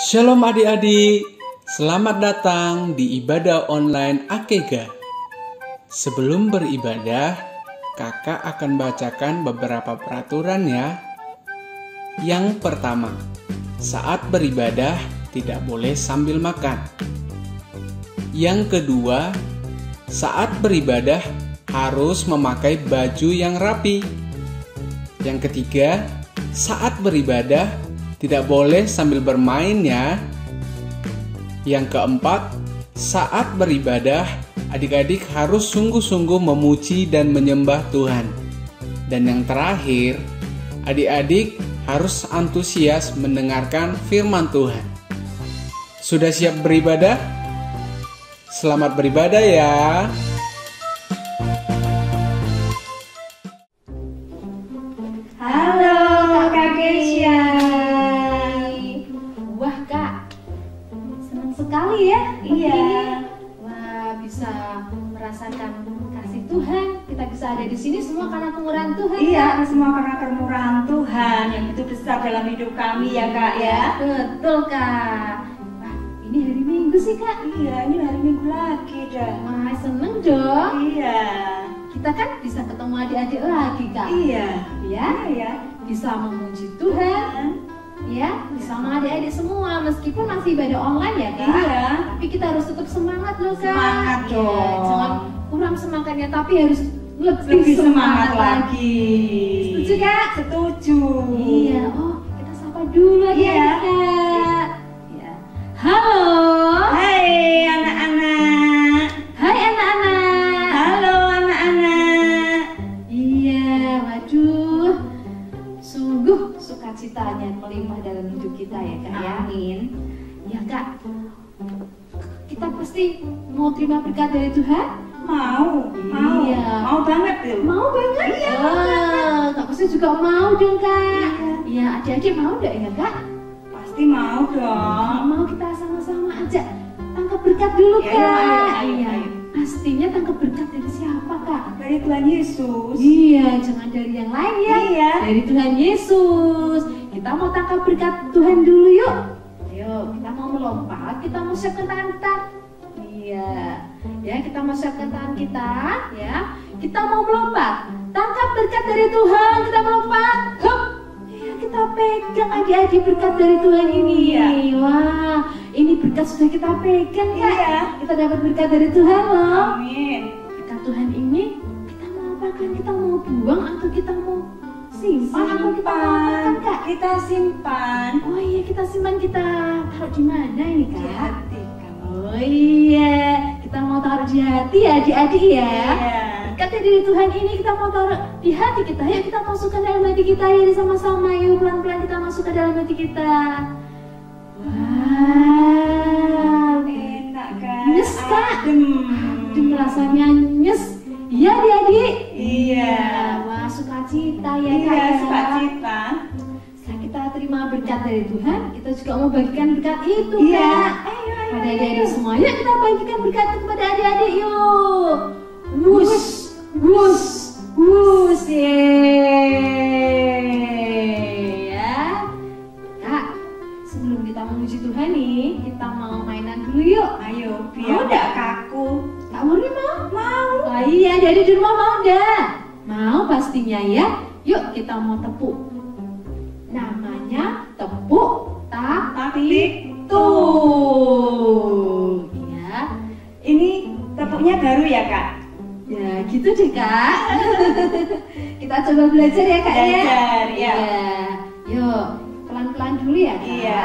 Shalom adik-adik, selamat datang di ibadah online Akega. Sebelum beribadah, kakak akan bacakan beberapa peraturan ya. Yang pertama, saat beribadah tidak boleh sambil makan. Yang kedua, saat beribadah harus memakai baju yang rapi. Yang ketiga, saat beribadah tidak boleh sambil bermain ya. Yang keempat, saat beribadah adik-adik harus sungguh-sungguh memuji dan menyembah Tuhan. Dan yang terakhir, adik-adik harus antusias mendengarkan firman Tuhan. Sudah siap beribadah? Selamat beribadah ya. Halo Kakak Keisha. Wah Kak, senang sekali ya. Iya. Wah, bisa merasakan kasih Tuhan. Kita bisa ada di sini semua karena kemurahan Tuhan. Iya, Kak. semua karena kemurahan Tuhan yang begitu besar dalam hidup kami ya Kak ya. Betul Kak. Wah, ini hari Minggu sih Kak. Iya, ini hari Minggu lagi dah. Wah, seneng dong. Iya. Kita kan bisa ketemu adik-adik lagi Kak. Iya. Ya, Iya. bisa memuji Tuhan. Ya, bersama adik-adik semua meskipun masih ibadah online ya Kak. Iya. Tapi kita harus tetap semangat loh Kak. Semangat Iya, dong. jangan kurang semangatnya tapi harus Lebih semangat lagi. Setuju Kak? Setuju. Iya. Oh, kita sapa dulu adik-adik Iya. Kak. Iya. Halo. Hai anak-anak. Hai anak-anak. Halo anak-anak. Iya, waduh. Sungguh sukacitanya melimpah dalam hidup kita ya Kak ya. Amin. Ya Kak, kita pasti mau terima berkat dari Tuhan? Mau. Iya. Mau banget tuh. Mau banget? Iya. Kak pasti juga mau dong Kak. Iya, adik-adik mau enggak ya Kak? Pasti mau dong. Mau kita sama-sama aja tangkap berkat dulu Ya, Kak. ayo. Iya. Pastinya tangkap berkat dari siapa Kak? Dari Tuhan Yesus. Iya, jangan dari yang lain ya. Iya. Dari Tuhan Yesus. Kita mau tangkap berkat Tuhan dulu yuk. Ayo, kita mau melompat, kita mau siapkan tangan kita. Iya. Ya, kita mau siapkan tangan kita, ya. Kita mau melompat. Tangkap berkat dari Tuhan, kita melompat. Hup. Ya, kita pegang adik-adik berkat dari Tuhan ini. Iya. Wah, ini berkat sudah kita pegang Kak. Iya. Kita dapat berkat dari Tuhan loh. Amin. Berkat Tuhan ini kita mau apakan? Kita mau buang atau kita mau simpan atau kita mau apakan Kak? Kita simpan Oh iya, kita simpan, kita taruh di mana ini di Kak? hati kamu. Oh iya, kita mau taruh di hati ya adik-adik ya. Iya. Berkat dari Tuhan ini kita mau taruh di hati kita. Yuk kita masukkan dalam hati kita ya sama-sama. Yuk pelan-pelan kita masukkan dalam hati kita. Wow, Enak kan? nyes Kak. Adem. Adem rasanya nyes. Iya adik-adik. Iya. Wah, sukacita ya Kak. Iya, ya. sukacita. Setelah kita terima berkat dari Tuhan, kita juga mau bagikan berkat itu Iya. Kak. Ayo, ayo. Pada adik-adik semua, yuk kita bagikan berkat itu kepada adik-adik yuk. Wus, wus, wus, yeay. Ya, Kak. Sebelum kita memuji Tuhan nih, kita mau mainan dulu yuk. Ayo, biar Mau enggak kaku. Kak Murni mau? Mau. Oh iya, dari di rumah mau enggak? Mau pastinya ya. Yuk kita mau tepuk. Namanya tepuk taktik tuh. Ya. Ini tepuknya baru ya, Kak? Ya gitu deh Kak. Kita coba belajar ya Kak ya. Belajar, ya. Yuk, pelan-pelan dulu ya Kak. Iya.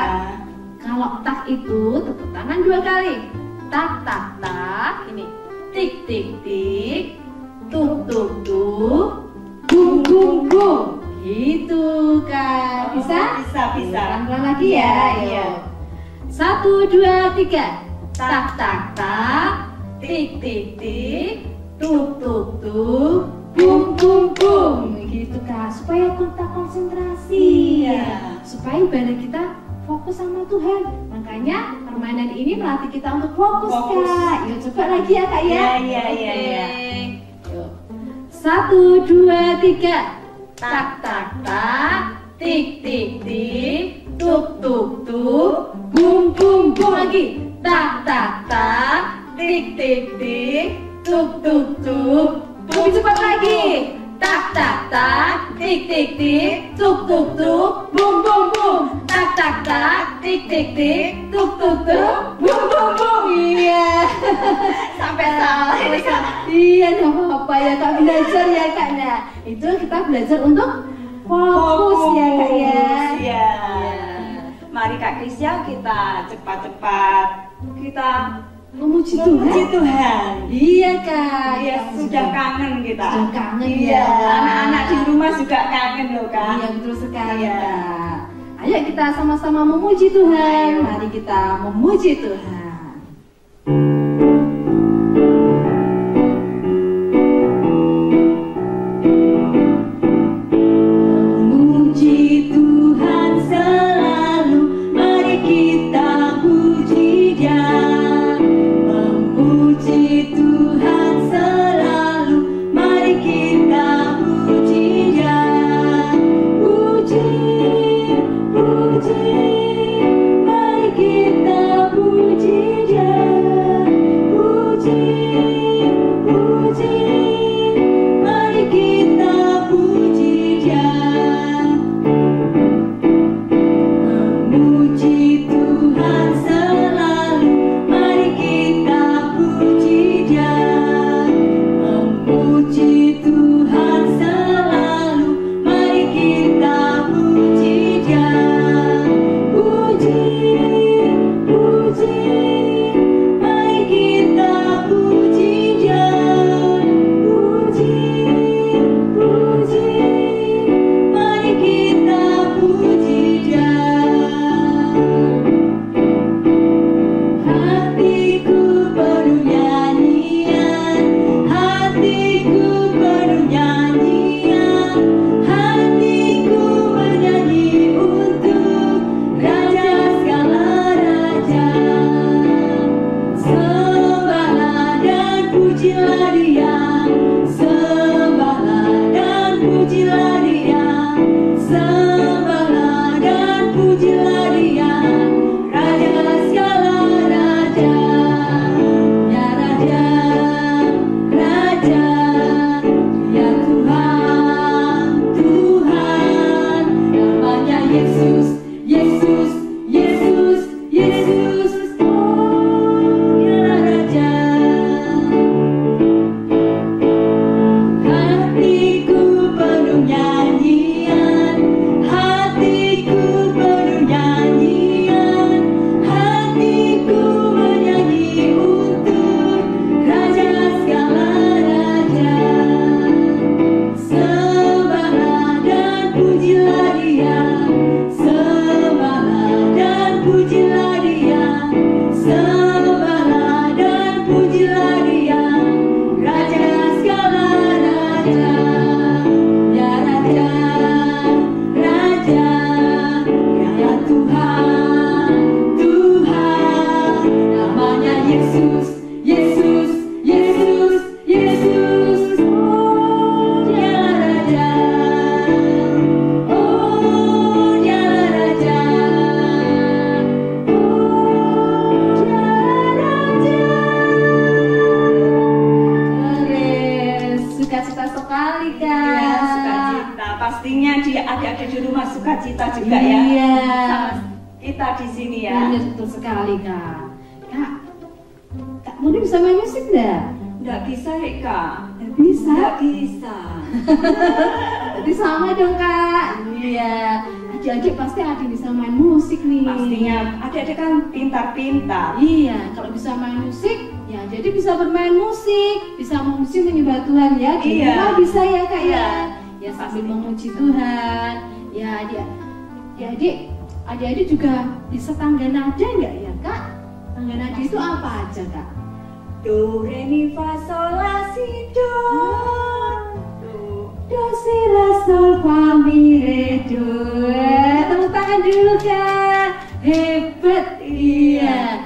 Kalau tak itu tepuk tangan 2 kali. Tak tak tak. Ini tik tik tik. Tuk tuk tuk. Bum bum bum. Gitu Kak. Bisa? Bisa. Pelan-pelan lagi ya. Iya. 1 2 3. Tak tak tak. Tik tik tik. Tuk tuk tuk. Bum bum bum. Gitu Kak. Supaya kita konsentrasi. Iya. Supaya ibadah kita fokus sama Tuhan. Makanya permainan ini melatih kita untuk fokus. Kak. Yuk coba lagi ya Kak ya. Iya. Yuk. 1 2 3. Tak tak tak. Tik tik tik. Tuk tuk tuk. Bum tik tik tik, tuk tuk tuk. Lebih cepat lagi. Tak tak tak, tik tik tik, tuk tuk tuk, bum bum bum. Tak tak tak, tik tik tik, tuk tuk tuk, bum bum bum. Iya. Sampai salah ini Kak. Iya, nggak apa-apa ya Kak, belajar ya Kak. Nah, itu kita belajar untuk fokus ya Kak ya. Iya. Mari Kak Krisya kita cepat-cepat kita Memuji memuji Tuhan. Iya Kak. Iya, sudah kangen kita. Sudah kangen Iya, ya. anak-anak di rumah juga kangen loh Kak. Iya betul sekali Iya. Kak. Ayo kita sama-sama memuji Tuhan. Mari kita memuji Tuhan. Memuji Tuhan selalu, mari kita puji Dia. Memuji Tuhan selalu, mari kita puji Dia. Puji, puji, mari kita puji Dia. Puji, puji, mari kita puji Dia. Memuji Tuhan selalu, mari kita puji Dia. Memuji Tuhan selalu, mari kita puji Dia. Puji, puji, mari kita puji Dia. Puji, puji, mari kita puji Dia. Hatiku penuh nyanyian, hatiku penuh nyanyian, hatiku bernyanyi untuk Raja segala raja. Sembahlah dan pujilah Dia, sembahlah dan pujilah Dia, sembahlah dan pujilah Dia. Raja segala raja, ya Raja, Raja, ya Tuhan, Tuhan, namanya Yesus, Yesus, Yesus, Yesus, oh ya Raja. Hatiku penuh nyanyian, hatiku penuh nyanyian, hatiku bernyanyi untuk Raja segala raja. Sembahlah dan pujilah Dia, sembahlah dan pujilah Dia, sembahlah dan pujilah Dia. Raja segala raja, ya Raja, Raja, ya Tuhan, Tuhan, namanya Yesus, Yesus, Yesus, Yesus, oh dia Raja, oh dia Raja, oh dia Raja. Keren, sukacita sekali Kak. Iya, sukacita. Pastinya adik-adik di rumah sukacita juga ya. Iya. Sama kita di sini ya. Benar, betul sekali Kak. Kak Muni bisa main musik enggak? Nggak bisa ya Kak. Bisa. Nggak bisa. Berarti sama dong Kak. Iya. Adik-adik pasti adik bisa main musik nih. Pastinya adik-adik kan pintar-pintar. Iya, kalau bisa main musik, ya jadi bisa bermain musik, bisa memuji menyembah Tuhan ya. Di Iya. rumah bisa ya Kak ya. Iya. Ya sambil memuji Tuhan. Ya adik-adik juga bisa tangga nada enggak ya Kak? Tangga nada itu apa aja Kak? Do, re, mi, fa, sol, la, si, do. Do, si, la, sol, fa, mi, re, do. Tepuk tangan dulu Kak. Hebat. Iya.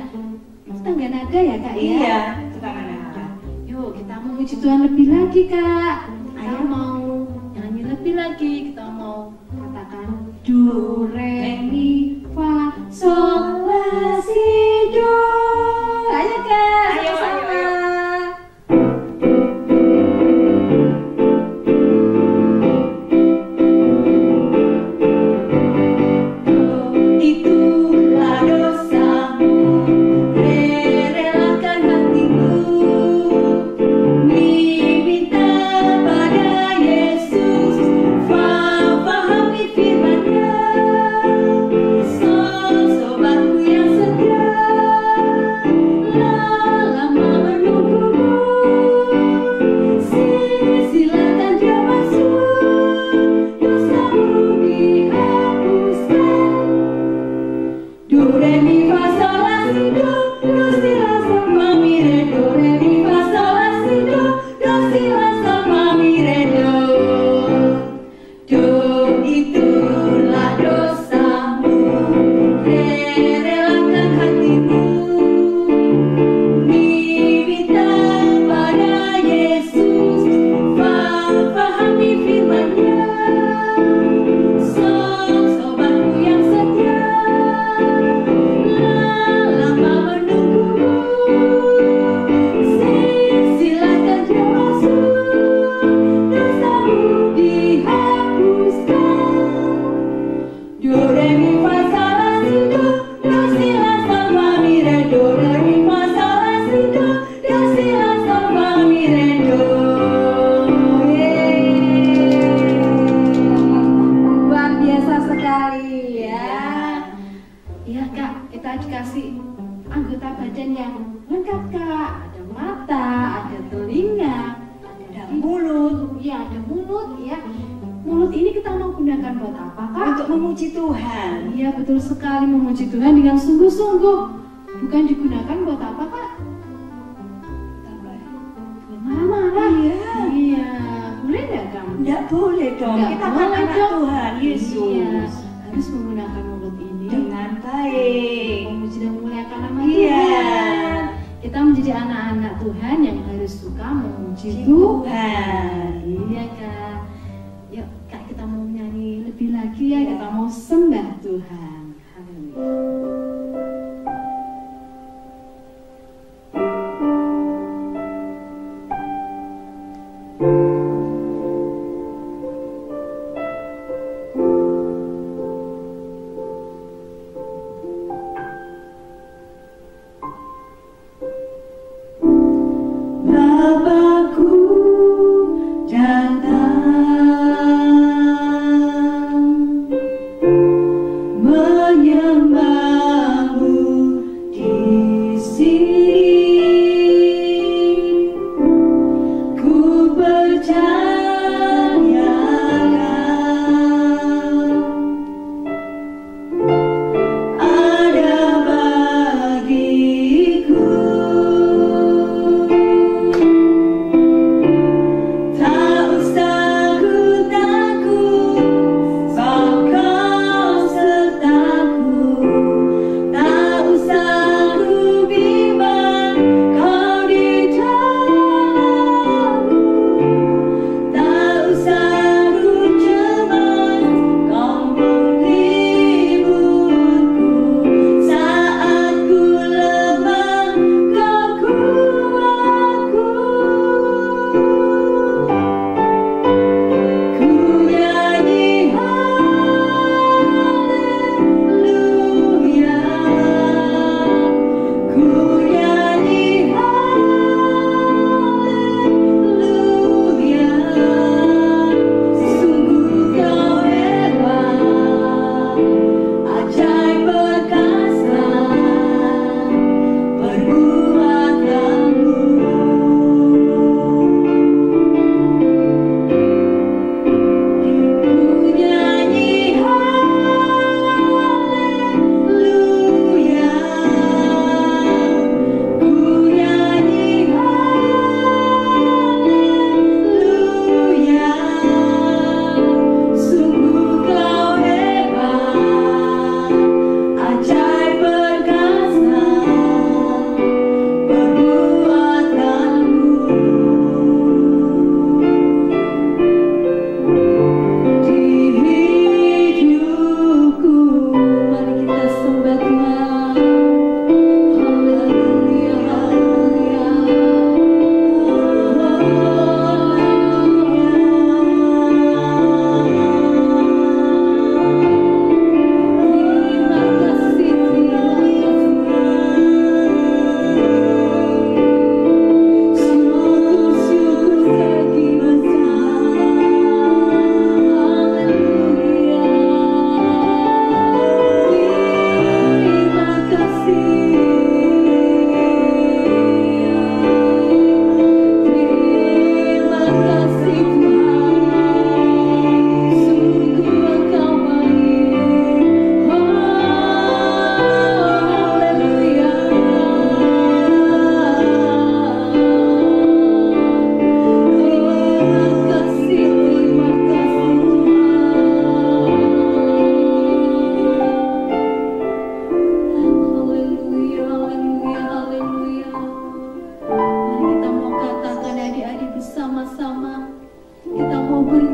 Itu tangga nada ya Kak ya? Iya, tangan ada. Yuk kita memuji Tuhan lebih lagi Kak. Kita Ayo. mau nyanyi lebih lagi. Kita mau katakan do, re, mi, fa, sol, la, si, do. Ayo Kak, Ayo, sama-sama. ayo, Do re mi fa sol la si do si la sol fa mi re. Do re mi fa sol la si do si la sol fa mi re do. Do itulah dosamu, relakan hatimu, minta pada Yesus, fahami firman-Nya. Sobatku yang setia, lama menunggumu, silakan dia masuk, dosamu dihapuskan. Do re mi fa sol la si do si la sol fa mi re. Do re mi fa sol la si do si la sol fa mi re do. Luar biasa sekali ya. Iya Kak, kita dikasih anggota badan yang lengkap Kak. Ada mata, ada telinga, ada mulut. Iya, ada mulut ya. Mulut ini kita mau gunakan buat apa Kak? Untuk memuji Tuhan. Iya betul sekali, memuji Tuhan dengan sungguh-sungguh. Bukan digunakan buat apa Kak? Buat marah-marah. Iya. Boleh nggak kamu? Tidak boleh dong. Nggak Kita kan boleh anak dong. Tuhan Yesus. Iya, harus menggunakan mulut ini Dengan baik. memuji dan memuliakan nama Iya. Tuhan. Kita menjadi anak-anak Tuhan yang harus suka memuji Tuhan. Tuhan. Iya Kak. Yuk Kak, kita mau nyanyi lebih lagi ya. Iya. Kita mau sembah Tuhan. Haleluya. Bapakku dan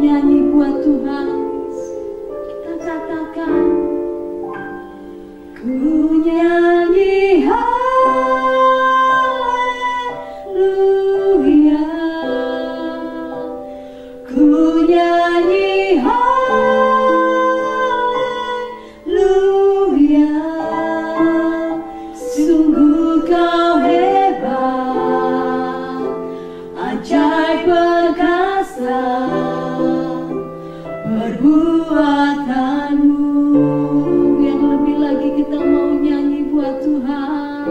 nyanyi buat Tuhan, kita katakan, ku nyanyi haleluya, ku nyanyi haleluya, sungguh kau hebat, ajaib perkasa perbuatanmu. Yang lebih lagi kita mau nyanyi buat Tuhan,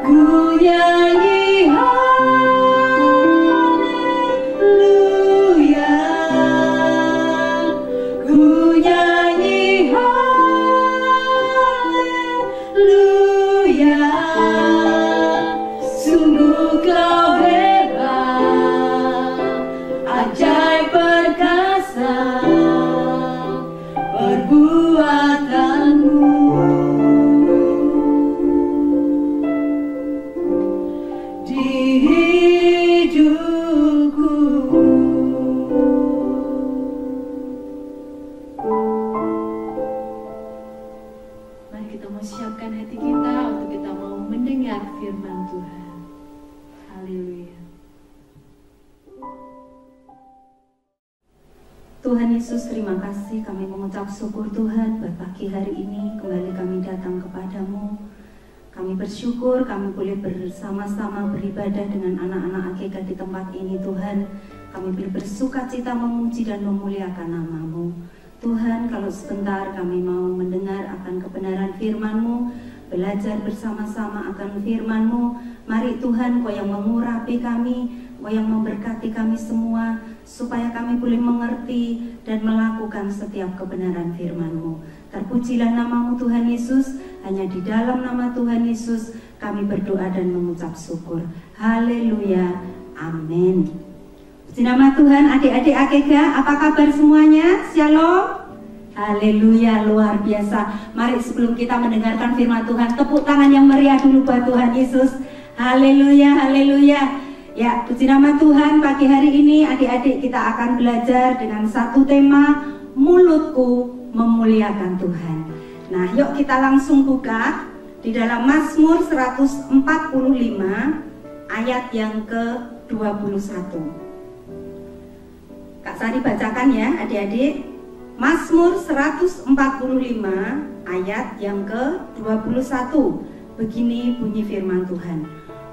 ku nyanyi haleluya, ku nyanyi haleluya, sungguh kau hebat, ajaib perkasa perbuatanmu. Di hidupku, mari kita mau siapkan hati kita untuk kita mau mendengar firman Tuhan. Haleluya. Tuhan Yesus, terima kasih, kami mengucap syukur Tuhan buat pagi hari ini kembali kami datang kepadamu. Kami bersyukur kami boleh bersama-sama beribadah dengan anak-anak AKK di tempat ini Tuhan. Kami boleh bersuka cita memuji dan memuliakan nama-Mu. Tuhan, kalau sebentar kami mau mendengar akan kebenaran firman-Mu, belajar bersama-sama akan firman-Mu. Mari Tuhan, Kau yang mengurapi kami, Kau yang memberkati kami semua, supaya kami boleh mengerti dan melakukan setiap kebenaran firman-Mu. Terpujilah nama-Mu Tuhan Yesus, hanya di dalam nama Tuhan Yesus kami berdoa dan mengucap syukur. Haleluya, amin. Puji nama Tuhan. Adik-adik AKK, apa kabar semuanya? Shalom. Haleluya, luar biasa. Mari sebelum kita mendengarkan firman Tuhan, tepuk tangan yang meriah dulu buat Tuhan Yesus. Haleluya, haleluya. Ya, puji nama Tuhan. Pagi hari ini adik-adik kita akan belajar dengan satu tema, mulutku memuliakan Tuhan. Nah, yuk kita langsung buka di dalam Mazmur 145 ayat yang ke-21. Kak Sari bacakan ya adik-adik. Mazmur 145 ayat yang ke-21. Begini bunyi firman Tuhan.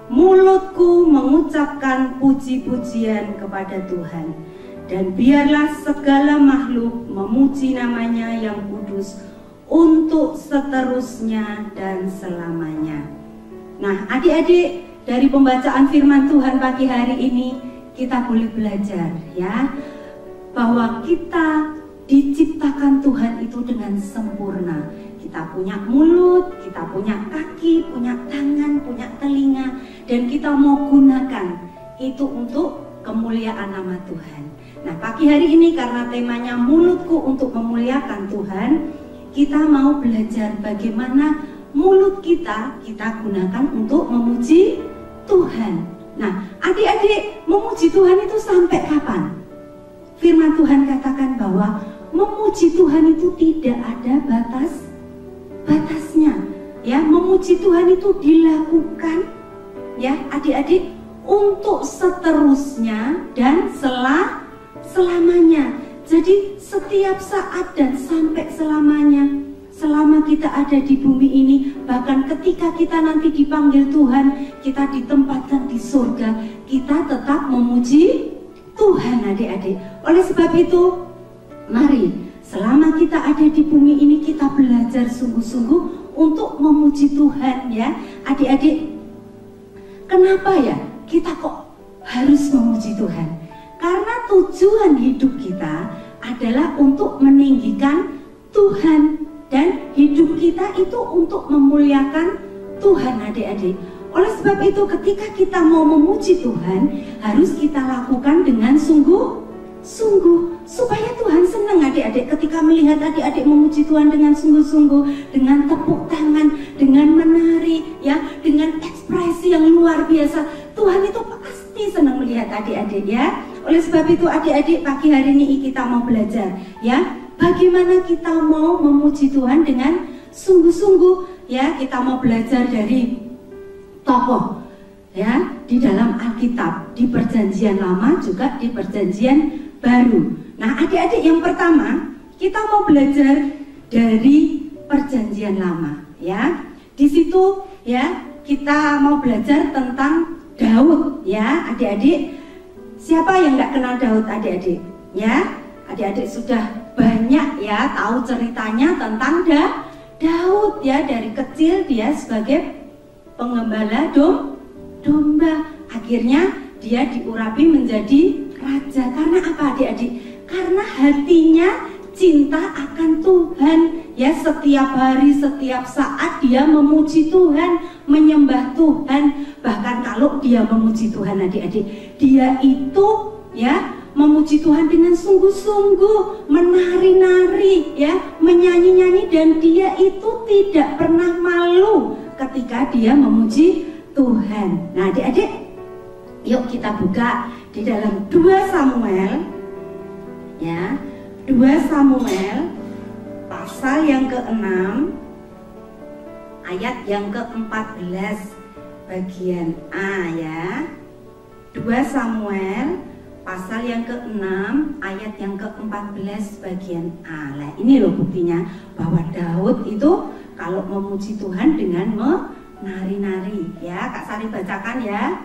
Mulutku mengucapkan puji-pujian kepada Tuhan, dan biarlah segala makhluk memuji namanya yang kudus untuk seterusnya dan selamanya. Nah, adik-adik, dari pembacaan firman Tuhan pagi hari ini kita boleh belajar ya, bahwa kita diciptakan Tuhan itu dengan sempurna. Kita punya mulut, kita punya kaki, punya tangan, punya telinga, dan kita mau gunakan itu untuk kemuliaan nama Tuhan. Nah, pagi hari ini karena temanya mulutku untuk memuliakan Tuhan, kita mau belajar bagaimana mulut kita gunakan untuk memuji Tuhan. Nah, adik-adik, memuji Tuhan itu sampai kapan? Firman Tuhan katakan bahwa memuji Tuhan itu tidak ada batasnya. Ya, memuji Tuhan itu dilakukan ya, adik-adik, untuk seterusnya dan selamanya. Jadi setiap saat dan sampai selamanya. Selama kita ada di bumi ini, bahkan ketika kita nanti dipanggil Tuhan, kita ditempatkan di surga, kita tetap memuji Tuhan adik-adik. Oleh sebab itu, mari selama kita ada di bumi ini kita belajar sungguh-sungguh untuk memuji Tuhan ya adik-adik. Kenapa ya kita kok harus memuji Tuhan? Karena tujuan hidup kita adalah untuk meninggikan Tuhan, dan hidup kita itu untuk memuliakan Tuhan adik-adik. Oleh sebab itu ketika kita mau memuji Tuhan, harus kita lakukan dengan sungguh-sungguh, supaya Tuhan senang adik-adik. Ketika melihat adik-adik memuji Tuhan dengan sungguh-sungguh, dengan tepuk tangan, dengan menari ya, dengan ekspresi yang luar biasa, Tuhan itu pasti senang melihat adik-adik ya. oleh sebab itu adik-adik pagi hari ini kita mau belajar ya, bagaimana kita mau memuji Tuhan dengan sungguh-sungguh ya. Kita mau belajar dari tokoh ya di dalam Alkitab, di Perjanjian Lama juga di Perjanjian Baru. Nah, adik-adik yang pertama kita mau belajar dari Perjanjian Lama ya. Di situ ya kita mau belajar tentang Daud ya, adik-adik. Siapa yang nggak kenal Daud, adik-adik? Ya, adik-adik sudah banyak ya tahu ceritanya tentang Daud ya. Dari kecil dia sebagai pengembala domba, akhirnya dia diurapi menjadi raja. Karena apa, adik-adik? Karena hatinya cinta akan Tuhan ya. Setiap hari, setiap saat dia memuji Tuhan, menyembah Tuhan. Bahkan kalau dia memuji Tuhan, adik-adik, dia itu ya memuji Tuhan dengan sungguh-sungguh, menari-nari ya, menyanyi-nyanyi, dan dia itu tidak pernah malu ketika dia memuji Tuhan. Nah, adik-adik, yuk kita buka di dalam 2 Samuel ya. 2 Samuel pasal yang ke-6 ayat yang ke-14 bagian A ya. 2 Samuel pasal yang ke-6 ayat yang ke-14 bagian A. Nah, ini loh buktinya bahwa Daud itu kalau memuji Tuhan dengan menari-nari ya. Kak Sari bacakan ya.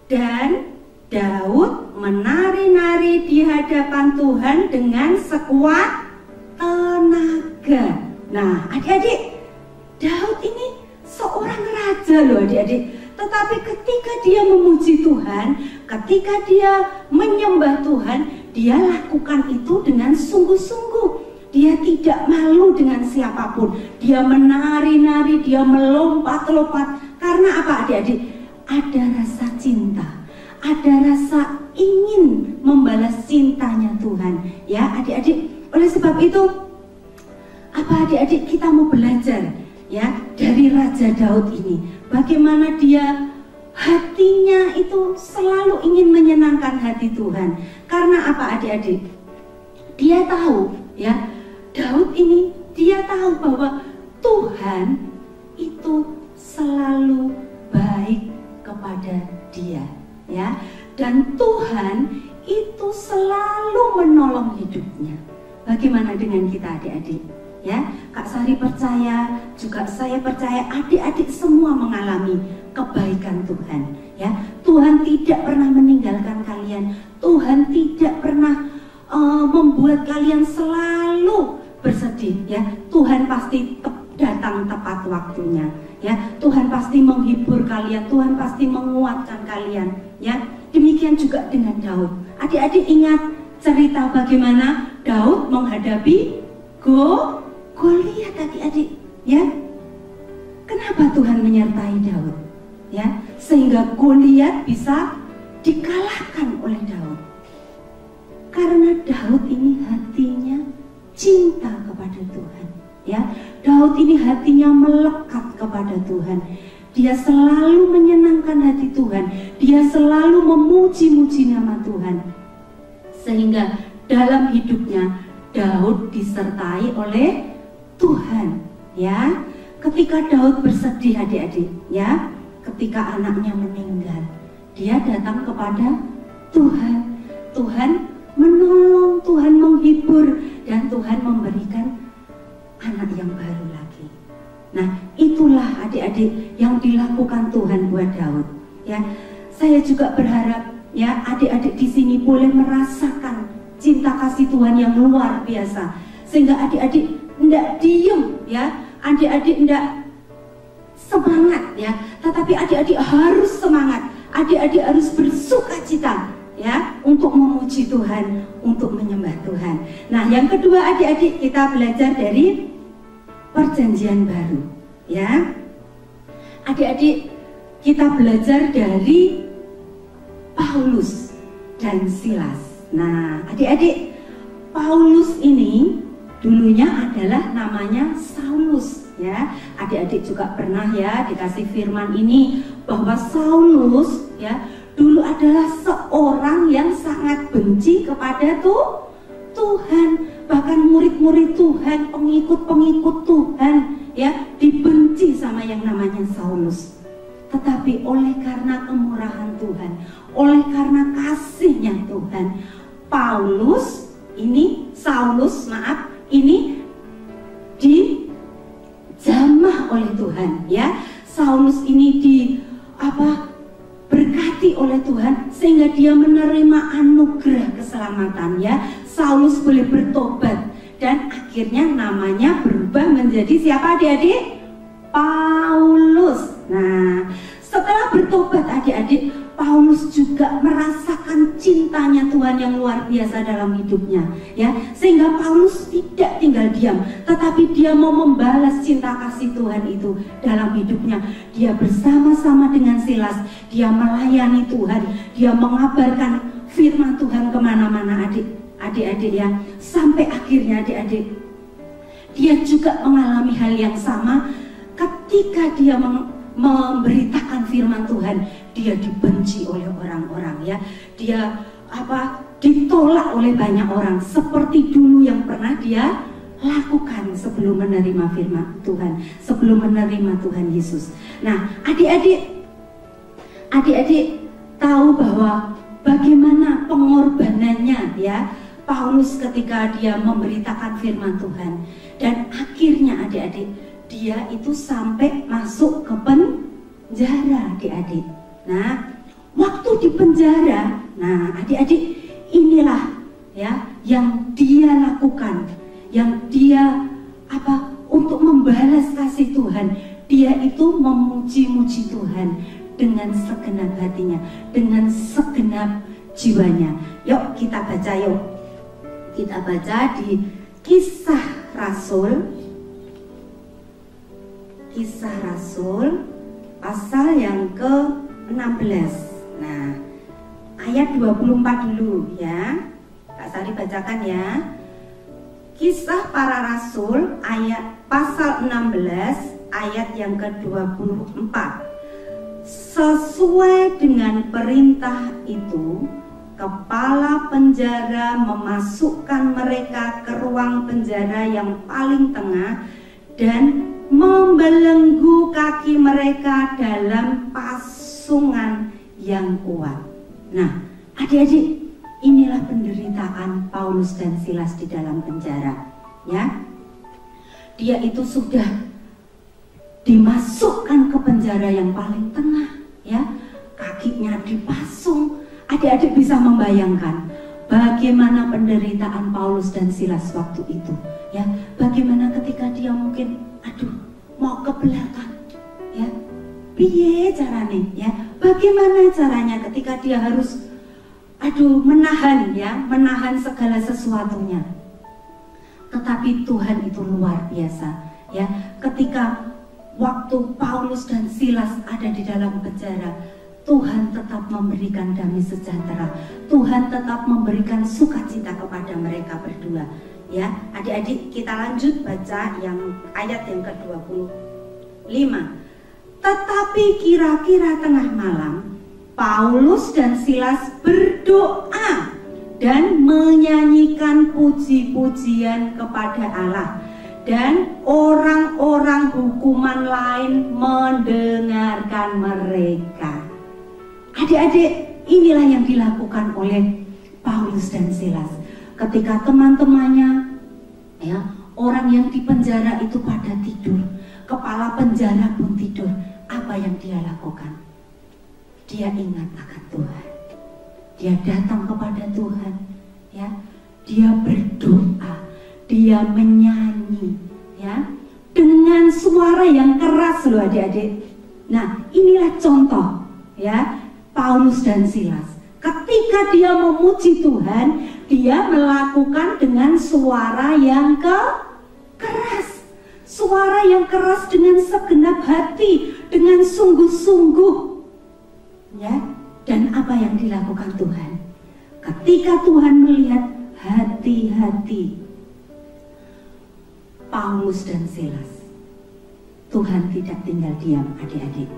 Dan Daud menari-nari di hadapan Tuhan dengan sekuat tenaga. Nah, adik-adik, Daud ini seorang raja loh, adik-adik. Tetapi ketika dia memuji Tuhan, ketika dia menyembah Tuhan, dia lakukan itu dengan sungguh-sungguh. Dia tidak malu dengan siapapun. Dia menari-nari, dia melompat-lompat. Karena apa, adik-adik? Ada rasa cinta, ada rasa ingin membalas cintanya Tuhan ya, adik-adik. Oleh sebab itu apa, adik-adik, kita mau belajar ya dari Raja Daud ini, bagaimana dia hatinya itu selalu ingin menyenangkan hati Tuhan. Karena apa, adik-adik? Dia tahu ya, Daud ini dia tahu bahwa Tuhan itu selalu baik kepada dia ya, dan Tuhan itu selalu menolong hidupnya. Bagaimana dengan kita, adik-adik ya? Kak Sari percaya, juga saya percaya, adik-adik semua mengalami kebaikan Tuhan ya. Tuhan tidak pernah meninggalkan kalian. Tuhan tidak pernah membuat kalian selalu bersedih ya. Tuhan pasti datang tepat waktunya ya. Tuhan pasti menghibur kalian, Tuhan pasti menguatkan kalian ya. Demikian juga dengan Daud. Adik-adik ingat cerita bagaimana Daud menghadapi Goliat, adik-adik ya. Kenapa Tuhan menyertai Daud ya, sehingga Goliat bisa dikalahkan oleh Daud? Karena Daud ini hatinya cinta kepada Tuhan ya. Daud ini hatinya melekat kepada Tuhan. Dia selalu menyenangkan hati Tuhan. Dia selalu memuji-muji nama Tuhan. Sehingga dalam hidupnya Daud disertai oleh Tuhan ya. Ketika Daud bersedih, adik-adik ya, ketika anaknya meninggal, dia datang kepada Tuhan. Tuhan menolong, Tuhan menghibur, dan Tuhan memberikan anak yang baru lagi. Nah, itulah adik-adik yang dilakukan Tuhan buat Daud ya. Saya juga berharap ya adik-adik di sini boleh merasakan cinta kasih Tuhan yang luar biasa, sehingga adik-adik tidak diem ya, adik-adik tidak semangat ya, tetapi adik-adik harus semangat, adik-adik harus bersukacita ya, untuk memuji Tuhan, untuk menyembah Tuhan. Nah, yang kedua, adik-adik, kita belajar dari Perjanjian Baru ya. Adik-adik, kita belajar dari Paulus dan Silas. Nah, adik-adik, Paulus ini dulunya adalah namanya Saulus ya. Adik-adik juga pernah ya dikasih firman ini bahwa Saulus ya dulu adalah seorang yang sangat benci kepada Tuhan. Bahkan murid-murid Tuhan, pengikut-pengikut Tuhan ya, dibenci sama yang namanya Saulus. Tetapi oleh karena kemurahan Tuhan, oleh karena kasihnya Tuhan, Saulus ini dijamah oleh Tuhan ya. Saulus ini berkati oleh Tuhan sehingga dia menerima anugerah keselamatan ya. Saulus boleh bertobat dan akhirnya namanya berubah menjadi siapa adik-adik? Paulus. Nah, setelah bertobat adik-adik, Paulus juga merasakan cintanya Tuhan yang luar biasa dalam hidupnya ya, sehingga Paulus tidak tinggal diam, tetapi dia mau membalas cinta kasih Tuhan itu dalam hidupnya. Dia bersama-sama dengan Silas, dia melayani Tuhan, dia mengabarkan firman Tuhan kemana-mana adik-adik ya, sampai akhirnya adik-adik dia juga mengalami hal yang sama. Ketika dia memberitakan firman Tuhan, dia dibenci oleh orang-orang ya. Dia ditolak oleh banyak orang seperti dulu yang pernah dia lakukan sebelum menerima firman Tuhan, sebelum menerima Tuhan Yesus. Nah, adik-adik tahu bahwa bagaimana pengorbanannya ya Paulus ketika dia memberitakan firman Tuhan, dan akhirnya adik-adik dia itu sampai masuk ke penjara adik-adik. Nah, waktu di penjara, nah adik-adik inilah ya yang dia lakukan, yang dia untuk membalas kasih Tuhan. Dia itu memuji-muji Tuhan dengan segenap hatinya, dengan segenap jiwanya. Yuk kita baca yuk. Kita baca di Kisah Rasul pasal yang ke-16. Nah, ayat 24 dulu ya. Kak Sari bacakan ya. Kisah Para Rasul pasal 16 ayat yang ke-24. Sesuai dengan perintah itu, kepala penjara memasukkan mereka ke ruang penjara yang paling tengah dan membelenggu kaki mereka dalam pasungan yang kuat. Nah, adik-adik, inilah penderitaan Paulus dan Silas di dalam penjara ya. Dia itu sudah dimasukkan ke penjara yang paling tengah ya, kakinya dipasung. Adik-adik bisa membayangkan bagaimana penderitaan Paulus dan Silas waktu itu ya. Bagaimana ketika dia mungkin mau ke belakang ya, piye caranya ya, bagaimana caranya ketika dia harus menahan segala sesuatunya. Tetapi Tuhan itu luar biasa ya. Ketika waktu Paulus dan Silas ada di dalam penjara, Tuhan tetap memberikan damai sejahtera. Tuhan tetap memberikan sukacita kepada mereka berdua. Ya, adik-adik kita lanjut baca yang ayat yang ke-25. Tetapi kira-kira tengah malam, Paulus dan Silas berdoa dan menyanyikan puji-pujian kepada Allah, dan orang-orang hukuman lain mendengarkan mereka. Adik-adik, inilah yang dilakukan oleh Paulus dan Silas. Ketika teman-temannya ya, orang yang di penjara itu pada tidur, kepala penjara pun tidur, apa yang dia lakukan? Dia ingat akan Tuhan. Dia datang kepada Tuhan ya. Dia berdoa, dia menyanyi ya, dengan suara yang keras loh adik-adik. Nah, inilah contoh ya Paulus dan Silas. Ketika dia memuji Tuhan, dia melakukan dengan suara yang keras. Suara yang keras dengan segenap hati, dengan sungguh-sungguh. Ya, dan apa yang dilakukan Tuhan? Ketika Tuhan melihat hati-hati Paulus dan Silas, Tuhan tidak tinggal diam adik-adik.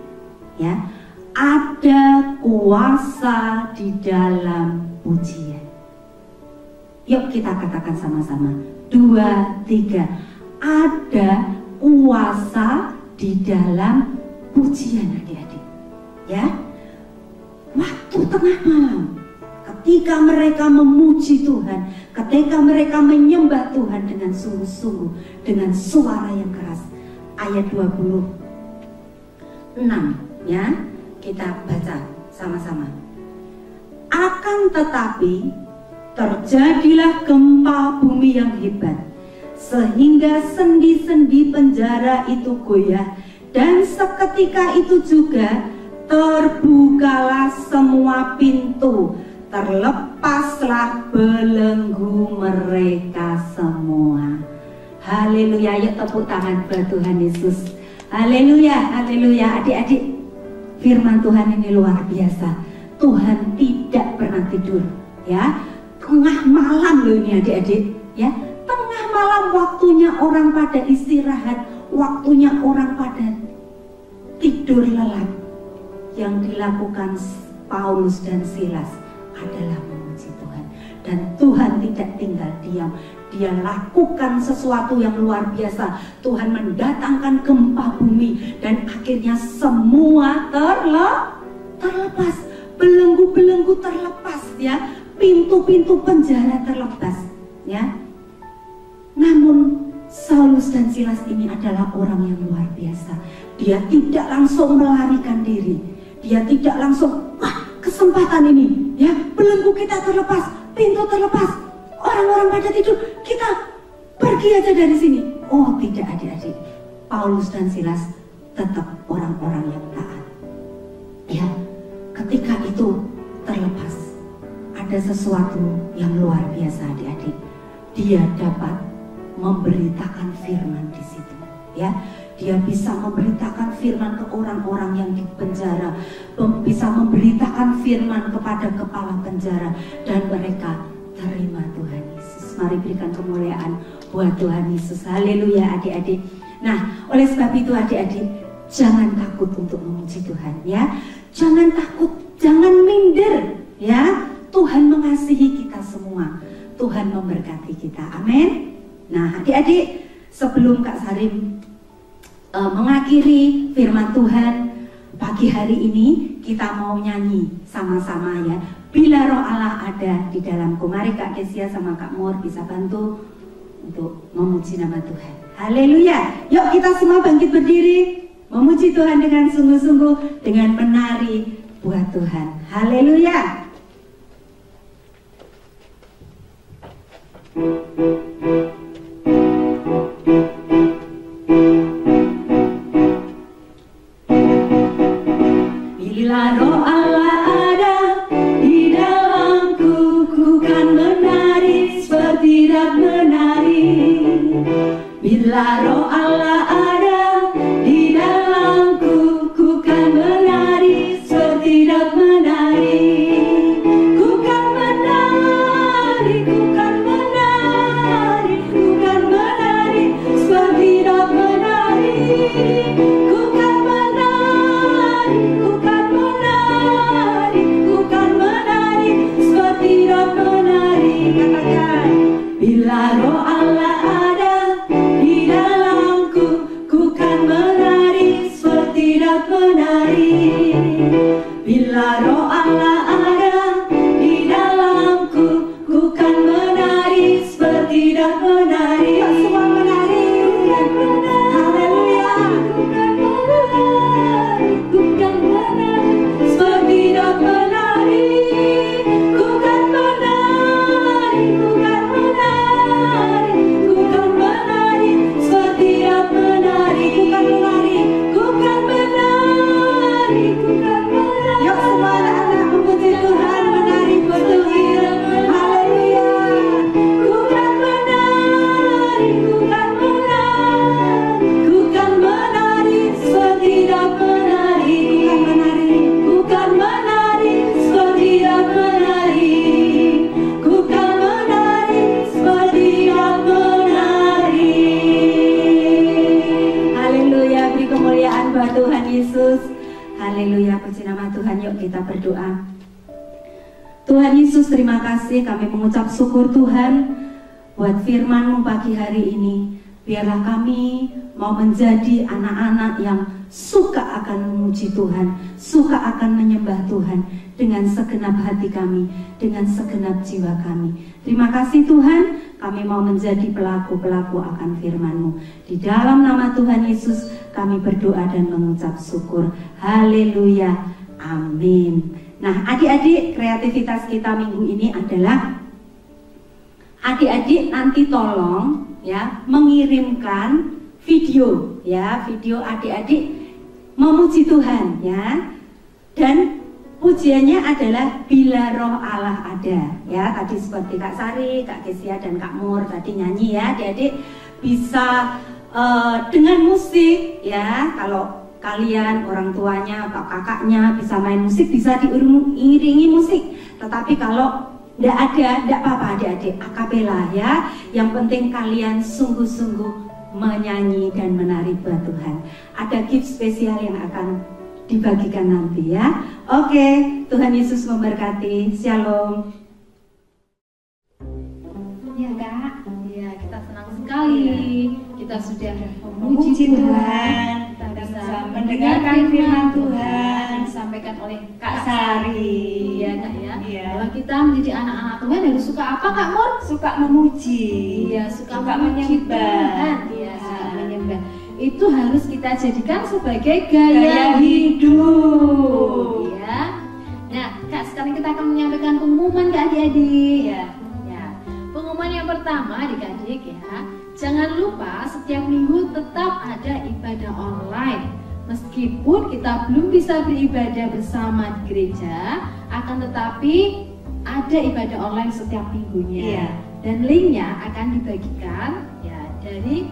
Ya, ada kuasa di dalam pujian. Yuk kita katakan sama-sama. 2, 3. Ada kuasa di dalam pujian, adik-adik. Ya. Waktu tengah malam, ketika mereka memuji Tuhan, ketika mereka menyembah Tuhan dengan sungguh-sungguh, dengan suara yang keras. Ayat 26 ya, kita baca sama-sama. Akan tetapi terjadilah gempa bumi yang hebat, sehingga sendi-sendi penjara itu goyah, dan seketika itu juga terbukalah semua pintu, terlepaslah belenggu mereka semua. Haleluya, yuk tepuk tangan buat Tuhan Yesus. Haleluya, haleluya. Adik-adik, firman Tuhan ini luar biasa. Tuhan tidak pernah tidur, ya. Tengah malam loh ini adik-adik, ya. Tengah malam, waktunya orang pada istirahat, waktunya orang pada tidur lelap. Yang dilakukan Paulus dan Silas adalah memuji Tuhan. Dan Tuhan tidak tinggal diam. Dia lakukan sesuatu yang luar biasa. Tuhan mendatangkan gempa bumi, dan akhirnya semua terlepas. Belenggu-belenggu terlepas, ya. Pintu-pintu penjara terlepas, ya. Namun Saulus dan Silas ini adalah orang yang luar biasa. Dia tidak langsung melarikan diri. Dia tidak langsung, wah, kesempatan ini, ya, belenggu kita terlepas, pintu terlepas, orang-orang pada tidur, kita pergi aja dari sini. Oh tidak, adik-adik. Paulus dan Silas tetap orang-orang yang taat. Ya, ketika itu terlepas, ada sesuatu yang luar biasa, adik-adik. Dia dapat memberitakan firman di situ, ya. Dia bisa memberitakan firman ke orang-orang yang di penjara, bisa memberitakan firman kepada kepala penjara, dan mereka terima Tuhan Yesus. Mari berikan kemuliaan buat Tuhan Yesus. Haleluya, adik-adik. Nah, oleh sebab itu adik-adik, jangan takut untuk memuji Tuhan, ya. Jangan takut, jangan minder, ya. Tuhan mengasihi kita semua. Tuhan memberkati kita. Amin. Nah, adik-adik, sebelum Kak Sarim mengakhiri firman Tuhan pagi hari ini, kita mau nyanyi sama-sama, ya. Bila Roh Allah ada di dalamku. Mari Kak Kesia sama Kak Mur bisa bantu untuk memuji nama Tuhan. Haleluya. Yuk kita semua bangkit berdiri, memuji Tuhan dengan sungguh-sungguh, dengan menari buat Tuhan. Haleluya. Bila Roh Allah ada di dalamku, ku kan menari seperti tidak menari. Bila Roh Allah ada di dalamku, ku kan menari seperti tidak menari. Ku kan menari, ku kan menari, ku kan menari seperti tidak menari. Ku kan menari, ku kan menari, ku kan menari seperti tidak menari. Katakan, bila Roh Allah ada di dalamku, ku kan menari seperti tidak menari. Bila Roh Allah ada di dalamku, ku kan menari seperti tidak menari. Semua menari, haleluya. Ku kan menari, ku kan menari seperti tidak menari. Ku kan menari, ku kan menari, ku kan menari seperti tidak menari. Ku kan menari, ku kan menari, ku kan menari. Yuk semua anak-anak memuji Tuhan, menari buat Tuhan. Haleluya. Ku kan menari, ku kan menari, ku kan menari seperti tidak menari. Ku kan menari seperti tidak menari. Ku kan menari seperti tidak menari. Haleluya, beri kemuliaan buat Tuhan Yesus. Haleluya, puji nama Tuhan. Yuk kita berdoa. Tuhan Yesus, terima kasih, kami mengucap syukur Tuhan buat firman-Mu pagi hari ini. Biarlah kami mau menjadi anak-anak yang suka akan memuji Tuhan, suka akan menyembah Tuhan dengan segenap hati kami, dengan segenap jiwa kami. Terima kasih Tuhan, kami mau menjadi pelaku-pelaku akan firman-Mu. Di dalam nama Tuhan Yesus kami berdoa dan mengucap syukur. Haleluya, amin. Nah, adik-adik, kreativitas kita minggu ini adalah adik-adik nanti tolong ya mengirimkan video ya, video adik-adik memuji Tuhan ya. Dan pujiannya adalah Bila Roh Allah Ada ya. Tadi seperti Kak Sari, Kak Kesia dan Kak Mur tadi nyanyi ya. Adik-adik bisa dengan musik ya. Kalau kalian orang tuanya atau kakaknya bisa main musik, bisa diiringi musik. Tetapi kalau tidak ada, tidak apa-apa adik-adik, akapela ya. Yang penting kalian sungguh-sungguh menyanyi dan menari buat Tuhan. Ada gift spesial yang akan dibagikan nanti ya. Oke, Tuhan Yesus memberkati. Shalom. Ya Kak, ya kita senang sekali. Kita sudah memuji Tuhan. Kita bisa mendengarkan firman Tuhan disampaikan oleh Kak Sari. Ya Kak ya. Bahwa kita menjadi anak-anak Tuhan harus suka apa Kak Mur? Suka memuji. Iya, suka memuji Tuhan. Iya, suka menyembah. Itu harus kita jadikan sebagai gaya hidup. Ya. Nah, Kak, sekarang kita akan menyampaikan pengumuman ke adik-adik. Ya. Pengumuman yang pertama adik-adik ya. Jangan lupa setiap minggu tetap ada ibadah online. Meskipun kita belum bisa beribadah bersama di gereja, akan tetapi ada ibadah online setiap minggunya. Dan linknya akan dibagikan ya dari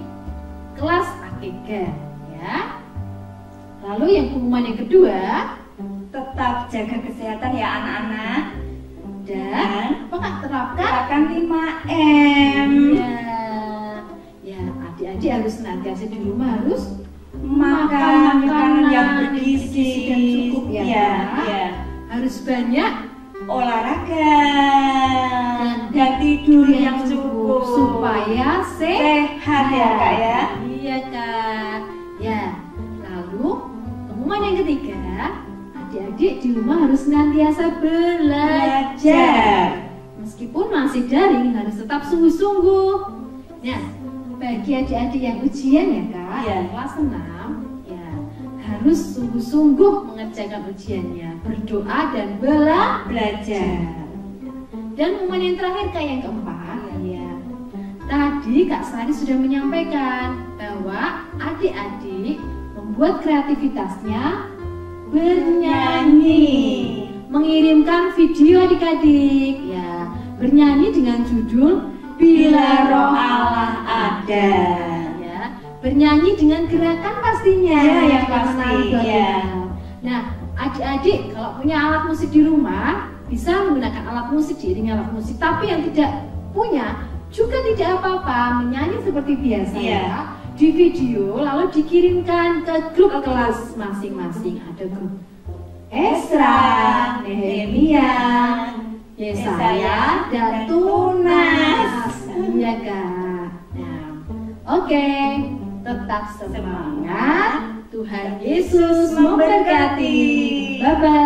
kelas AKG ya. Lalu yang pengumuman yang kedua, Tetap jaga kesehatan ya anak-anak. dan apa Kak, Terapkan 5M. Ya, adik-adik harus senantiasa di rumah harus Makan makanan yang bergizi dan cukup ya. Ya. Harus banyak Olahraga dan tidur yang cukup supaya sehat ya Kak ya. Iya Kak. Ya. Lalu pengumuman yang ketiga, adik-adik di rumah harus senantiasa belajar. Meskipun masih daring harus tetap sungguh-sungguh. Nah, bagi adik-adik yang ujian ya Kak, yang kelas 6 ya, harus sungguh-sungguh mengerjakan ujiannya, berdoa dan belajar. Dan pengumuman yang terakhir Kak, yang keempat ya. Tadi Kak Sari sudah menyampaikan bahwa adik-adik membuat kreativitasnya bernyanyi, mengirimkan video adik-adik ya, bernyanyi dengan judul Bila Roh Allah Ada ya, bernyanyi dengan gerakan pastinya Ya, yang pasti ya. Nah, adik-adik kalau punya alat musik di rumah bisa menggunakan alat musik, diiringi alat musik. Tapi yang tidak punya juga tidak apa-apa, menyanyi seperti biasa ya, di video lalu dikirimkan ke grup kelas masing-masing. Ada grup Esra, Nehemia, Yesaya, dan Tunas. Iya Kak. Nah, oke, tetap semangat. Tuhan Yesus memberkati. Bye bye.